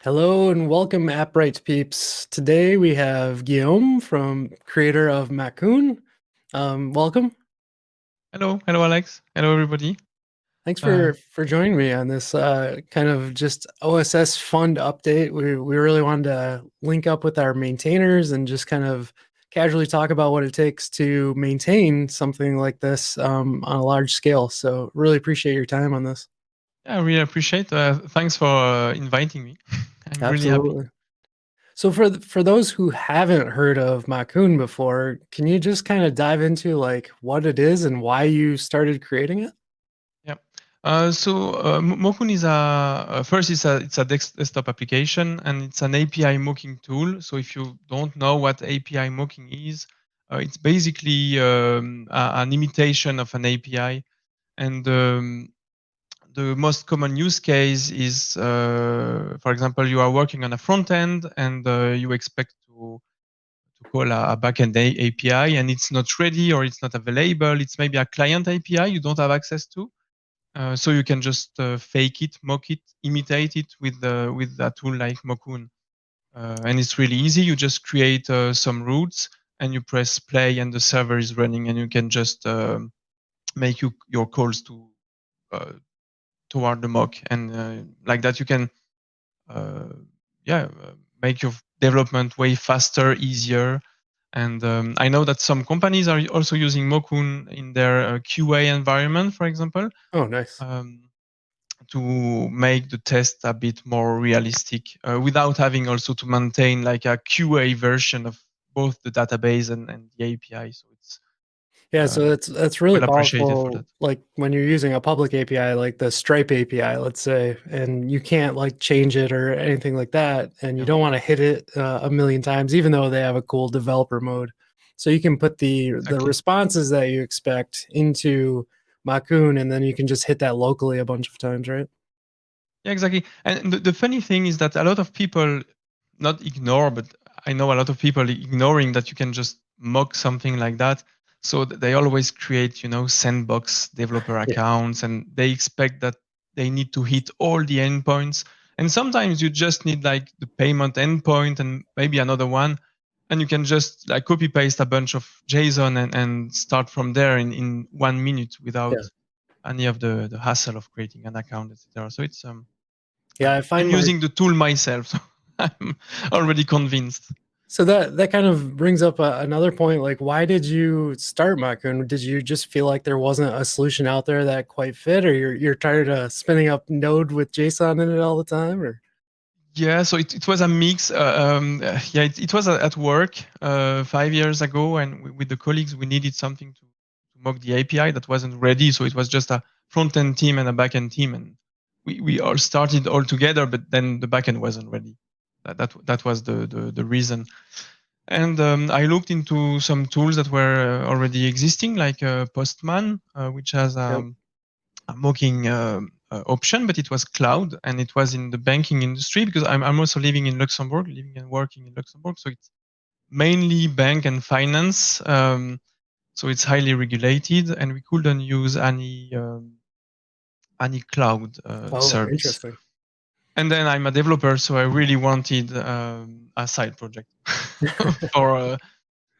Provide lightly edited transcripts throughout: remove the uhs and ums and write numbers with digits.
Hello and welcome, AppRights peeps. Today we have Guillaume, creator of Mockoon. Welcome. Hello, Alex. Hello, everybody. Thanks Uh, for joining me on this kind of just OSS Fund update. We really wanted to link up with our maintainers and just kind of casually talk about what it takes to maintain something like this on a large scale. So really appreciate your time on this. yeah, I really appreciate. Thanks for inviting me. I'm really happy. Absolutely. So for those who haven't heard of Mockoon before, can you just kind of dive into like what it is and why you started creating it? Yeah. Mokun is first it's a desktop application and it's an API mocking tool. So if you don't know what API mocking is, it's basically an imitation of an API. And the most common use case is, for example, you are working on a front end and you expect to call a backend API and it's not ready or it's not available. It's maybe a client API you don't have access to. So you can just fake it, mock it, imitate it with a tool like Mockoon. And it's really easy. You just create some routes and you press play and the server is running and you can just make your calls uh, toward the mock. And like that you can uh, yeah, make your development way faster, easier. And I know that some companies are also using Mockoon in their QA environment, for example, Oh, nice. um, to make the test a bit more realistic without having also to maintain like a QA version of both the database and the API. So it's Yeah, uh, so that's really well appreciated for powerful. that. Like when you're using a public API, like the Stripe API, let's say, and you can't like change it or anything like that, and you Yeah, don't want to hit it a million times, even though they have a cool developer mode. So you can put the exactly. responses that you expect into Mockoon, and then you can just hit that locally a bunch of times, right? Yeah, exactly. And the funny thing is that a lot of people not ignore, but I know a lot of people ignoring that you can just mock something like that. So they always create, sandbox developer Yeah. accounts, and they expect that they need to hit all the endpoints. And sometimes you just need like the payment endpoint and maybe another one, and you can just like copy paste a bunch of JSON and start from there in 1 minute without Yeah. any of the hassle of creating an account, etc. So it's Yeah, I I'm find like using the tool myself, so I'm already convinced. so that kind of brings up another point. Like, why did you start Mockoon? Did you just feel like there wasn't a solution out there that quite fit, or you're tired of spinning up Node with JSON in it all the time, or Yeah, so it was a mix. Yeah, it was at work 5 years ago, and with the colleagues, we needed something to mock the API that wasn't ready. So it was just a front end team and a back end team, and we all started all together, but then the back end wasn't ready. That was the reason. And I looked into some tools that were already existing, like Postman, which has yep, a mocking option, but it was cloud and it was in the banking industry because I'm also living in Luxembourg, living and working in Luxembourg. So it's mainly bank and finance. So it's highly regulated and we couldn't use any cloud oh, service. interesting. And then I'm a developer, so I really wanted a side project for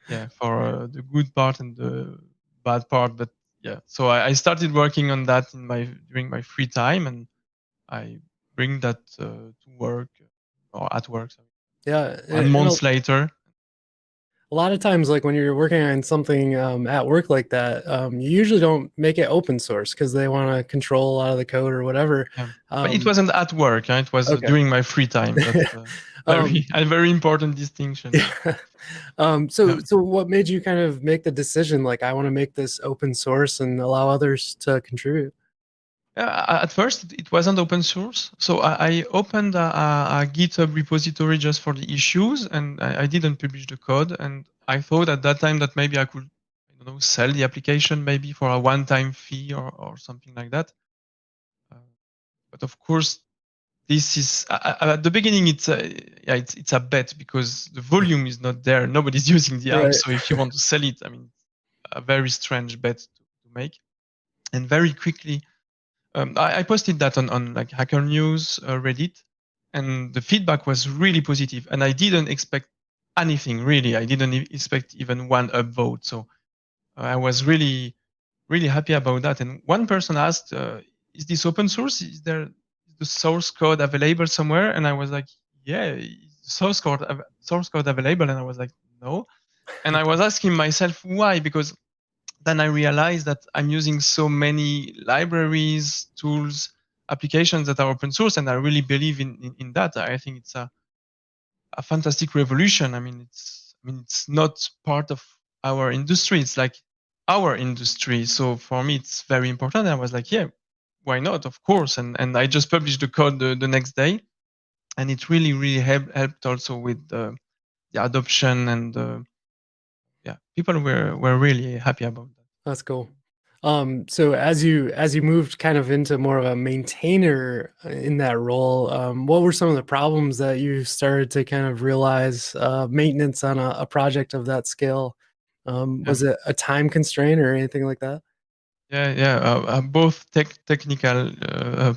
the good part and the bad part. But yeah, so I started working on that during my free time, and I bring that to work or at work. Sorry. Yeah, 1 month later, a lot of times, like when you're working on something at work like that, you usually don't make it open source because they want to control a lot of the code or whatever. yeah. But it Um, wasn't at work. It was okay. during my free time. That's um, a very important distinction. yeah. Yeah. So what made you kind of make the decision, like, I want to make this open source and allow others to contribute? At first, it wasn't open source, so I opened a GitHub repository just for the issues, and I didn't publish the code. And I thought at that time that maybe I could, I don't know, sell the application maybe for a one-time fee or something like that. Uh, but of course, this is at the beginning. It's a bet because the volume is not there. Nobody's using the app, Right. so if you want to sell it, I mean, a very strange bet to make. And very quickly, I posted that on like Hacker News, Reddit, and the feedback was really positive. And I didn't expect anything really. I didn't expect even one upvote. So I was really happy about that. And one person asked, "Is this open source? Is there the source code available somewhere?" And I was like, "Yeah, source code available." And I was like, "No." And I was asking myself why, because then I realized that I'm using so many libraries, tools, applications that are open source, and I really believe in that. I think it's a fantastic revolution. I mean, it's not part of our industry. It's like our industry. So for me, it's very important. I was like, yeah, why not? Of course. And I just published the code the next day, and it really helped also with the adoption, and yeah, people were really happy about that. That's cool. So as you moved kind of into more of a maintainer in that role, what were some of the problems that you started to kind of realize maintenance on a project of that scale? Yeah. Was it a time constraint or anything like that? Yeah. Both technical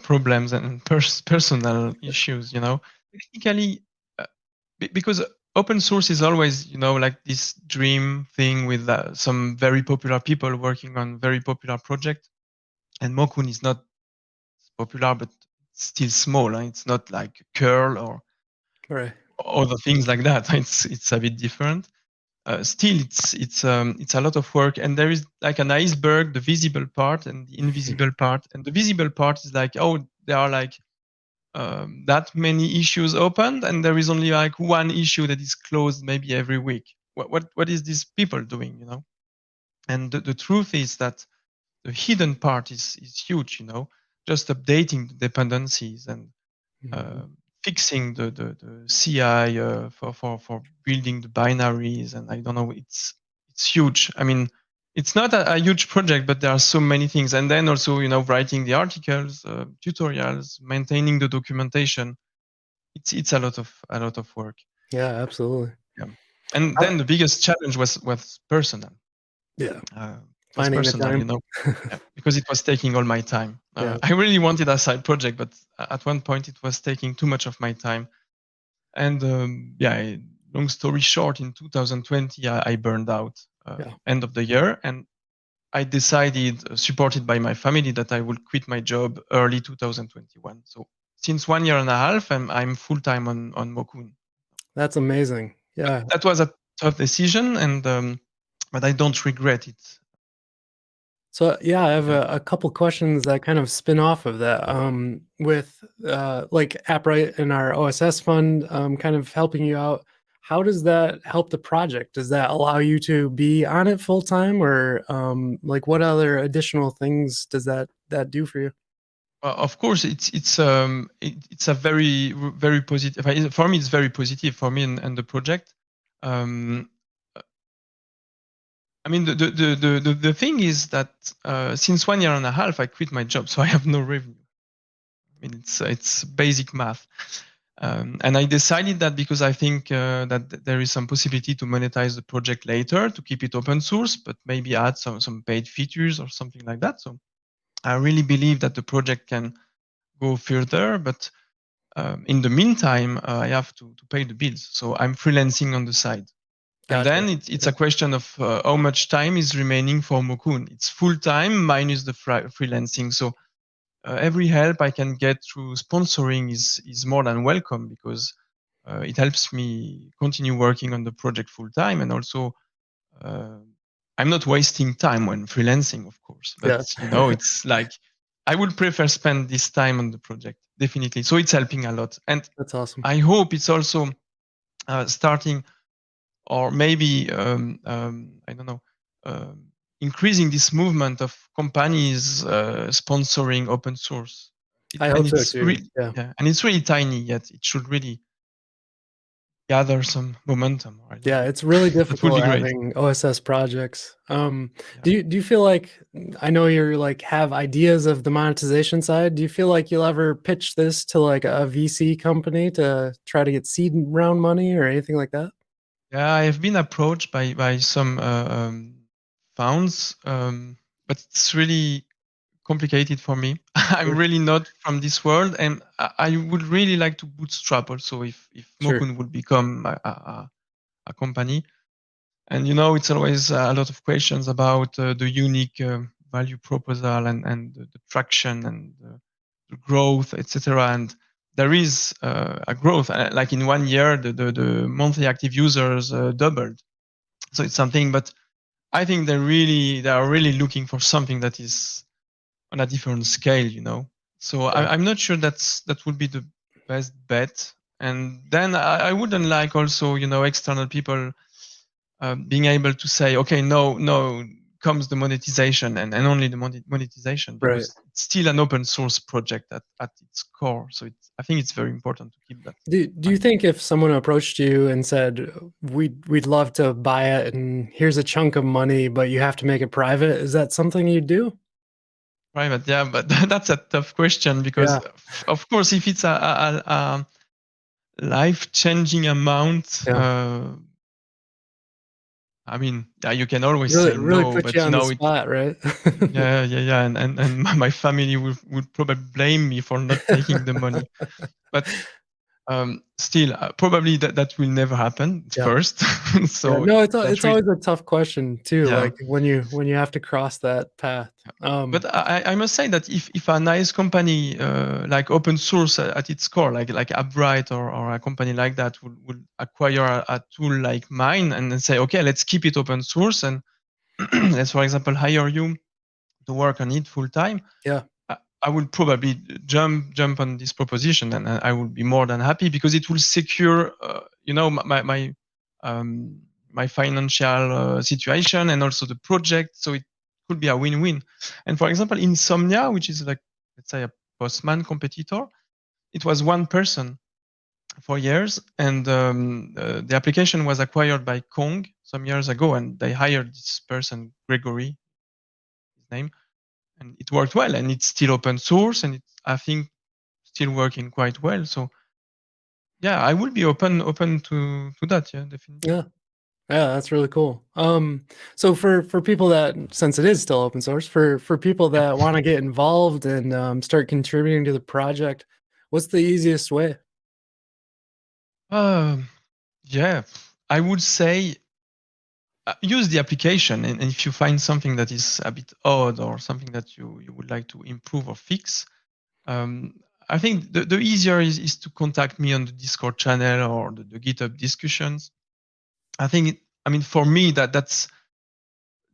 problems and personal issues. Technically, uh, because open source is always, like this dream thing with some very popular people working on very popular project. And Mokun is not popular, but still small. It's not like curl or Right. other things like that. It's a bit different. Still, it's a lot of work, and there is like an iceberg, the visible part and the invisible part. And the visible part is like, oh, there are like that many issues opened, and there is only like one issue that is closed maybe every week. What is these people doing? And the truth is that the hidden part is huge. Just updating the dependencies and Mhm. uh, fixing the CI for building the binaries, and I don't know. It's huge. I mean, it's not a huge project, but there are so many things. And then also, writing the articles, tutorials, maintaining the documentation. It's a lot of work. Yeah, absolutely. Yeah. And Uh, then the biggest challenge was personal. yeah, Uh, was finding the personal, time. yeah, because it was taking all my time. Yeah, I really wanted a side project, but at one point it was taking too much of my time. And yeah, long story short, in 2020, I burned out yeah. end of the year, and I decided, supported by my family, that I would quit my job early 2021. So since 1 year and a half, I'm full time on Mokun. That's amazing. Yeah. That was a tough decision, and but I don't regret it. So yeah, I have Yeah. a couple questions that kind of spin off of that. With like Appright and our OSS fund, kind of helping you out. How does that help the project? Does that allow you to be on it full time, or like what other additional things does that do for you? Of course, it's a very positive. For me, it's very positive for me and the project. Um, I mean, the thing is that since 1 year and a half, I quit my job, so I have no revenue. I mean, it's basic math. And I decided that because I think that there is some possibility to monetize the project later, to keep it open source, but maybe add some paid features or something like that. So I really believe that the project can go further, but in the meantime, I have to pay the bills. So I'm freelancing on the side. And Gotcha. then it's Okay. a question of how much time is remaining for Mokun. It's full time minus the freelancing. So every help I can get through sponsoring is more than welcome, because it helps me continue working on the project full time. And also, uh, I'm not wasting time when freelancing, of course. But Yeah, it's like I would prefer spend this time on the project, definitely. So it's helping a lot, and that's awesome. I hope it's also starting, or maybe I don't know, increasing this movement of companies sponsoring open source. I And hope so it's too. really, Yeah. yeah, and it's really tiny yet. It should really gather some momentum. Or I don't Yeah, know. it's really That would be difficult great. having OSS projects. Yeah. Do you feel like I know you're like have ideas of the monetization side. Do you feel like you'll ever pitch this to like a VC company to try to get seed round money or anything like that? Yeah, I have been approached by some funds, but it's really complicated for me. I'm Sure. really not from this world, and I would really like to bootstrap also if Sure. Mockoon would become a company. And it's always a lot of questions about the unique value proposal and the traction and the growth, etc. And there is a growth. Like in 1 year, the monthly active users doubled. So it's something, but I think they are really looking for something that is on a different scale. So Yeah. I'm not sure that would be the best bet. And then I wouldn't like also, external people being able to say, okay, no, comes the monetization and only the monetization, Right. because it's still an open source project at its core. So I think it's very important to keep that in Do you mind. think if someone approached you and said, we'd love to buy it and here's a chunk of money, but you have to make it private, is that something you'd do? Private, yeah, but that's a tough question because, Yeah. of course, if it's a life-changing amount, Yeah. I mean, yeah, you can always Really, say really no, put but you on the spot, right? yeah, and my family would probably blame me for not taking the money. But still, probably that will never happen Yeah. first. Yeah. So No, that it's really, always a tough question too, yeah. like when you have to cross that path. But I must say that if a nice company like open source at its core, like Upbright or a company like that would acquire a tool like mine and then say, okay, let's keep it open source and let's, for example, hire you to work on it full time, Yeah. I would probably jump on this proposition, and I would be more than happy because it will secure, um, my financial situation and also the project. So it could be a win-win. And for example, Insomnia, which is like, let's say, a Postman competitor, it was one person for years, and the application was acquired by Kong some years ago, and they hired this person, Gregory, his name, and it worked well, and it's still open source, and it's, I think, still working quite well. So yeah, I will be open to that. Yeah, definitely. Yeah. Yeah, that's really cool. So for people that, since it is still open source, for people Yeah. that want to get involved and start contributing to the project, what's the easiest way? Um, yeah, I would say use the application, and if you find something that is a bit odd or something that you would like to improve or fix, um, I think the easier is to contact me on the Discord channel or the GitHub discussions. I think, I mean, for me, that's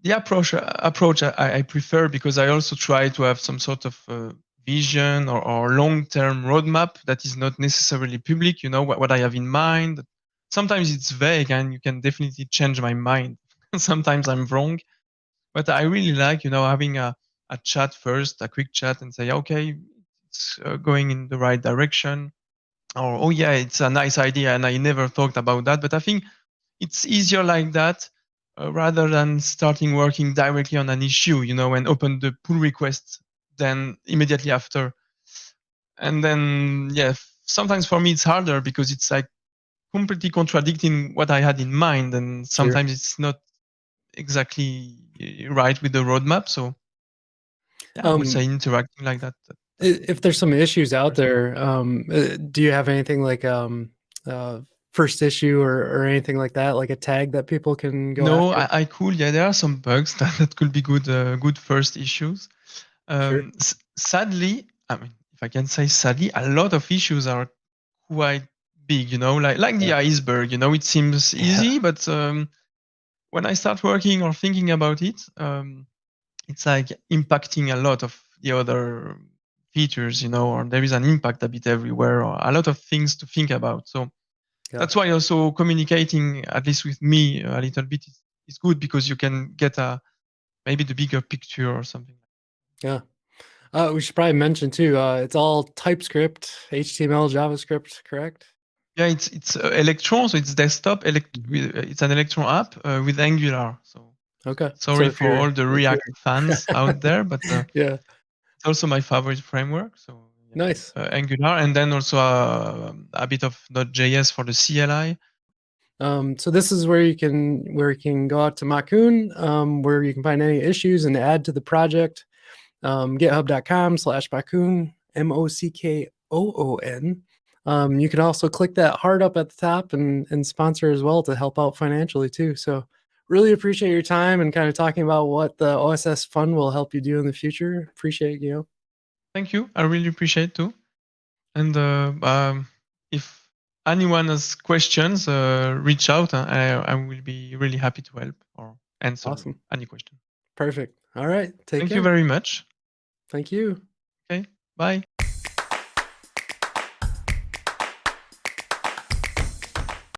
the approach I prefer, because I also try to have some sort of vision or long-term roadmap that is not necessarily public. What I have in mind. Sometimes it's vague, and you can definitely change my mind. Sometimes I'm wrong, but I really like having a chat first, a quick chat, and say, okay, it's going in the right direction, or oh yeah, it's a nice idea, and I never thought about that. But I think it's easier like that, rather than starting working directly on an issue, and open the pull request then immediately after. And then, yeah, sometimes for me it's harder because it's like completely contradicting what I had in mind, and Sure. sometimes it's not exactly right with the roadmap. So yeah, I would Um, say interacting like that's if there's some issues out first. there, do you have anything like uh, first issue or anything like that, like a tag that people can go No, after? I could. Yeah, there are some bugs that could be good first issues. Sure. Sadly, I mean, if I can say sadly, a lot of issues are quite big. Like the Yeah. iceberg. It seems Yeah. easy, but when I start working or thinking about it, it's like impacting a lot of the other features. Or there is an impact a bit everywhere, or a lot of things to think about. So Yeah. that's why also communicating, at least with me, a little bit is good, because you can get a maybe the bigger picture or something. Yeah. We should probably mention too, it's all TypeScript, HTML, JavaScript, correct? Yeah, it's Electron, so it's desktop. Mhm. It's an Electron app with Angular. So Okay. So sorry if for you're all the if React you're fans out there, but yeah, it's also my favorite framework. So yeah, nice. Angular, and then also a bit of Node.js for the CLI. So this is where you can go out to Mockoon, where you can find any issues and add to the project. github.com/Mockoon, Mockoon. You can also click that heart up at the top and sponsor as well to help out financially too. So really appreciate your time and kind of talking about what the OSS Fund will help you do in the future. Appreciate it, Guillaume. Thank you. I really appreciate too. And if anyone has questions, reach out. I will be really happy to help or answer Awesome. any question. Perfect. All right. Take Thank care. you very much. Thank you. Okay. Bye.